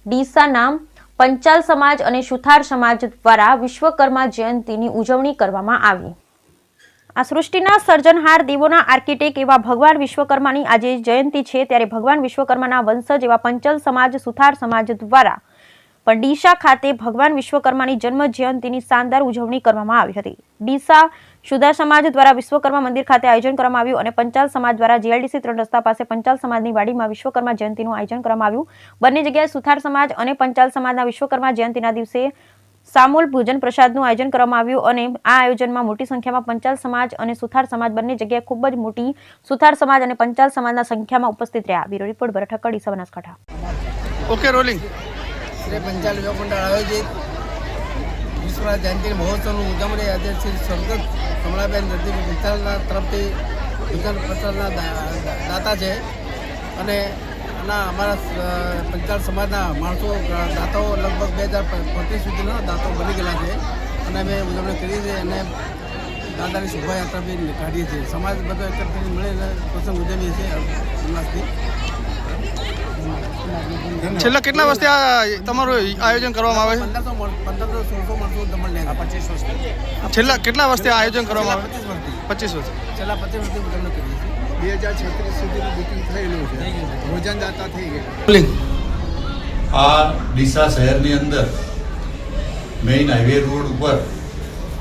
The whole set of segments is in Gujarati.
ડીસાના પંચાલ સમાજ અને સુથાર સમાજ દ્વારા વિશ્વકર્મા જયંતિની ઉજવણી કરવામાં આવી। આ સૃષ્ટિના સર્જનહાર દેવોના આર્કિટેક્ટ એવા ભગવાન વિશ્વકર્માની આજે જયંતિ છે, ત્યારે ભગવાન વિશ્વકર્માના વંશજ એવા પંચાલ સમાજ સુથાર સમાજ દ્વારા પણ ડીસા ખાતે ભગવાન વિશ્વકર્માની જન્મ જયંતિની શાનદાર ઉજવણી કરવામાં આવી હતી। ડીસા સુથાર સમાજ દ્વારા વિશ્વકર્મા મંદિર ખાતે આયોજન કરવામાં આવ્યું અને પંચાલ સમાજ દ્વારા જીઆઈડીસી 3 રસ્તા પાસે પંચાલ સમાજની વાડીમાં વિશ્વકર્મા જયંતિનું આયોજન કરવામાં આવ્યું। બંને જગ્યાએ સુથાર સમાજ અને પંચાલ સમાજના વિશ્વકર્મા જયંતિના દિવસે સામૂહિક ભોજન પ્રસાદનું આયોજન કરવામાં આવ્યું અને આ આયોજનમાં મોટી સંખ્યામાં પંચાલ સમાજ અને સુથાર સમાજ બંને જગ્યાએ ખૂબ જ મોટી સુથાર સમાજ અને પંચાલ સમાજના સંખ્યામાં ઉપસ્થિત રહ્યા। Bureau report Bharat Thakkar, Deesa, Banaskantha. Okay, rolling. Shri Panchal યુવક મંડળ આયોજિત વિશ્વકર્મા જયંતિ મહોત્સવનું ઉજવણી આજે શ્રી સ્વર્ગસ્થ કમળાબેન જગદીપ પંચાલના તરફથી ભોજન પ્રસાદના દાતા છે અને અમારા પંચાલ સમાજના માણસો દાતાઓ લગભગ 2025 સુધીના દાતાઓ બની ગયેલા છે અને અમે ઉજવણી કરી છે અને દાદાની શોભાયાત્રા બી કાઢીએ છીએ। સમાજ બધો એકત્રિત મળીને પ્રસંગ ઉજવીએ છીએ ઉલ્લાસથી। છેલ્લા કેટલા વર્ષથી તમારું આયોજન કરવામાં આવે છે? 1500-1600 માણસો દમણ લે 25 વર્ષથી। છેલ્લા કેટલા વર્ષથી આયોજન કરવામાં આવે? 25 વર્ષ। છેલ્લા 25 વર્ષથી ઉજવણી કરીએ છીએ। 2036 સુધીનું બુકિંગ થયેલું છે, ભોજનદાતા થઈ ગયા। આ ડીસા શહેરની અંદર મેઇન હાઈવે રોડ ઉપર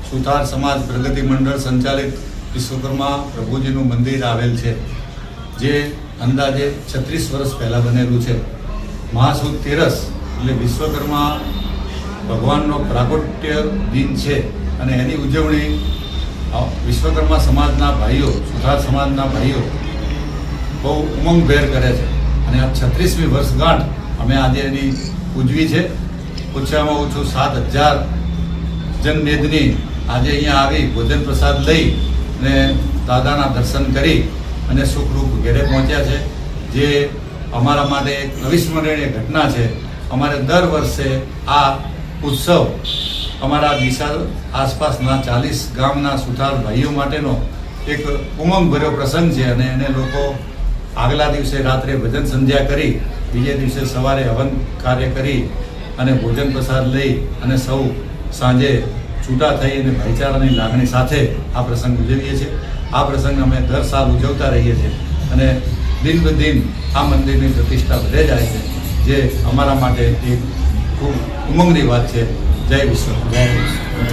સુથાર સમાજ પ્રગતિ મંડળ સંચાલિત વિશ્વકર્મા પ્રભુજીનું મંદિર આવેલ છે, જે અંદાજે 36 વર્ષ પહેલાં બનેલું છે। મહાસુદ તેરસ એટલે વિશ્વકર્મા ભગવાનનો પ્રાગટ્ય દિન છે અને એની ઉજવણી વિશ્વકર્મા સમાજના ભાઈઓ, સુથાર સમાજના ભાઈઓ બહુ ઉમંગભેર કરે છે અને આ 36મી વર્ષગાંઠ અમે આજે એની ઉજવી છે। ઓછામાં ઓછું 7000 જનમેદની આજે અહીંયા આવી ભોજન પ્રસાદ લઈ અને દાદાના દર્શન કરી અને સુખરૂપ ઘેરે પહોંચ્યા છે, જે અમારા માટે એક અવિસ્મરણીય ઘટના છે। અમારે દર વર્ષે આ ઉત્સવ અમારા ડીસા આસપાસના 40 ગામના સુથાર ભાઈઓ માટેનો એક ઉમંગભર્યો પ્રસંગ છે અને એને લોકો આગલા દિવસે રાત્રે ભજન સંધ્યા કરી બીજે દિવસે સવારે હવન કાર્ય કરી અને ભોજન પ્રસાદ લઈ અને સૌ સાંજે છૂટા થઈ અને ભાઈચારાની લાગણી સાથે આ પ્રસંગ ઉજવીએ છીએ। આ પ્રસંગ અમે દર સાલ ઉજવતા રહીએ છીએ અને દિન બ દિન આ મંદિરની પ્રતિષ્ઠા વધે જાય છે, જે અમારા માટે એક ખૂબ ઉમંગની વાત છે। જય વિશ્વકર્મા।